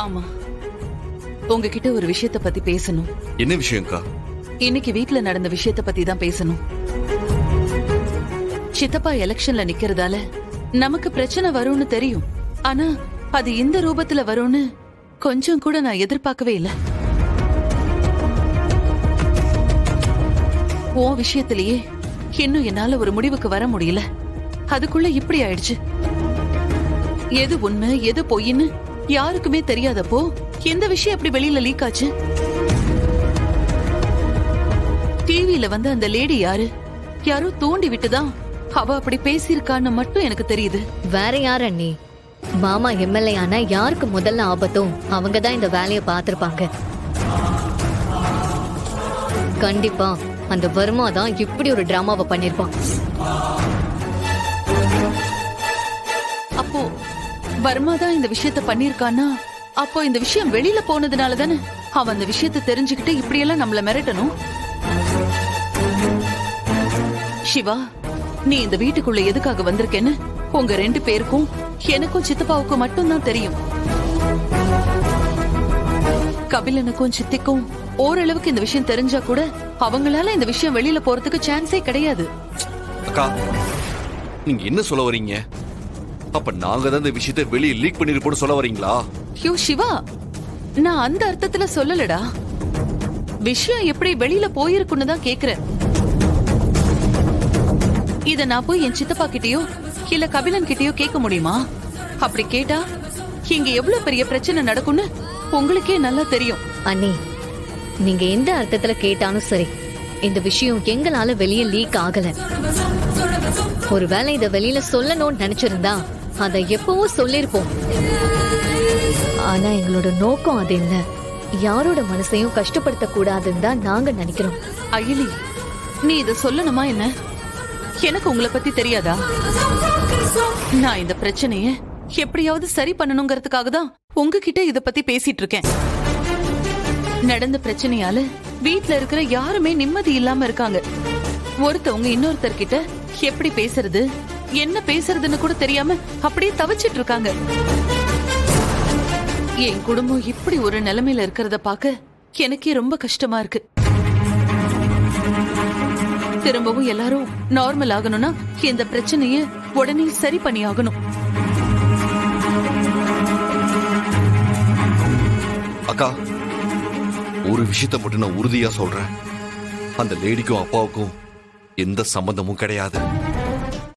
ஆமா, உங்ககிட்ட ஒரு விஷயத்த பத்தி பேசணும். என்ன விஷயம்க்கா? இன்னைக்கு வீட்ல நடந்த விஷயத்த பத்தி தான் பேசணும். சித்தப்பா எலெக்ஷன்ல நிக்கிறதால நமக்கு பிரச்சனை வரும்னு தெரியும். ஆனா அது இந்த ரூபத்துல வரும்னு கொஞ்சம் கூட நான் எதிர்பார்க்கவே இல்லை. உன் விஷயத்திலேயே இன்னும் என்னால ஒரு முடிவுக்கு வர முடியல. அதுக்குள்ள இப்படி ஆயிடுச்சு. எது உண்மை எது பொய்ன்னு யாருக்குமே தெரியாதப்போ எந்த விஷயம் அப்படி வெளியில லீக் ஆச்சு? டிவியில வந்து அந்த லேடி யாரு? யாரோ தூண்டி விட்டுதான் அவ அப்படி பேசியிருக்கான்னு மட்டும் எனக்கு தெரியுது. வேற யார் அண்ணி? மாமா எம்எல்ஏ ஆனா யாருக்கு முதல்ல ஆபத்தும் அவங்கதான் இந்த வேலையை பார்த்திருப்பாங்க. கண்டிப்பா அந்த வர்மா தான் இப்படி ஒரு டிராமாவை பண்ணிருப்பான். அப்போ வர்மா தான் இந்த விஷயத்த பண்ணிருக்கானா? அப்போ இந்த விஷயம் வெளியில போனதுனால தானே அவன் அந்த விஷயத்த தெரிஞ்சுக்கிட்டு இப்படியெல்லாம் நம்மள மிரட்டணும். சிவா, நீ இந்த வீட்டுக்குள்ள எதுக்காக வந்திருக்கேன்னு உங்க 2 பேருக்கும் எனக்கும் சித்தப்பாவுக்கும் மட்டும்தான் தெரியும். கபிலனுக்கும் சித்திக்கும் ஓரளவுக்கு இந்த விஷயம் தெரிஞ்சா கூட அவங்களால இந்த விஷயம் வெளியில போறதுக்கு சான்ஸே கிடையாது. அக்கா, நீங்க என்ன சொல்ல வரீங்க? அப்ப நாங்க தான் இந்த விஷயத்தை வெளியே லீக் பண்ணிருப்போம் சொல்ல வரீங்களா? ஐயோ சிவா, நான் அந்த அர்த்தத்துல சொல்லலடா. விஷயம் எப்படி வெளியில போயிருக்குன்னு தான் கேக்குறேன். இத நான் போய் என் சித்தப்பா கிட்டயோ இல்ல கபிலன் கிட்டயோ கேட்க முடியுமா? அப்படி கேட்டா இங்க எவ்வளவு பெரிய பிரச்சனை நடக்கும்னு உங்களுக்கே நல்லா தெரியும். அண்ணி, நீங்க எந்த அர்த்தத்துல கேட்டாலும் சரி, இந்த விஷயம் எங்களால வெளியே லீக் ஆகல. ஒருவேளை இத வெளியில சொல்லணும்னு நினைச்சிருந்தா அதை எப்பவோ சொல்லிருப்போம். ஆனா எங்களோட நோக்கம் அது இல்ல. யாரோட மனசையும் கஷ்டப்படுத்த கூடாதுன்னு தான் நாங்க நினைக்கிறோம். அகிலி, நீ இத சொல்லணுமா என்ன? எனக்கு உங்களை பத்தி தெரியாதா? நான் இந்த பிரச்சனைய எப்படியாவது சரி பண்ணணுங்கிறதுக்காக தான் உங்ககிட்ட இத பத்தி பேசிட்டு இருக்கேன். நடந்த பிரச்சனையால வீட்ல இருக்கிற யாருமே நிம்மதி இல்லாம இருக்காங்க. ஒருத்தவங்க இன்னொருத்தர்கிட்ட எப்படி பேசுறது என்ன பேசுறதுன்னு கூட தெரியாம அப்படியே தவிச்சிட்டு இருக்காங்க. என் குடும்பம் இப்படி ஒரு நிலைமையில இருக்கிறத பார்க்க எனக்கே ரொம்ப கஷ்டமா இருக்கு. திரும்பவும் எல்லாரும் நார்மல் ஆகணும்னா இந்த பிரச்சனைய உடனே சரி பண்ணி ஆகணும். அக்கா, ஒரு விஷயத்த மட்டும் நான் உறுதியா சொல்றேன். அந்த லேடிக்கும் அப்பாவுக்கும் எந்த சம்பந்தமும் கிடையாது.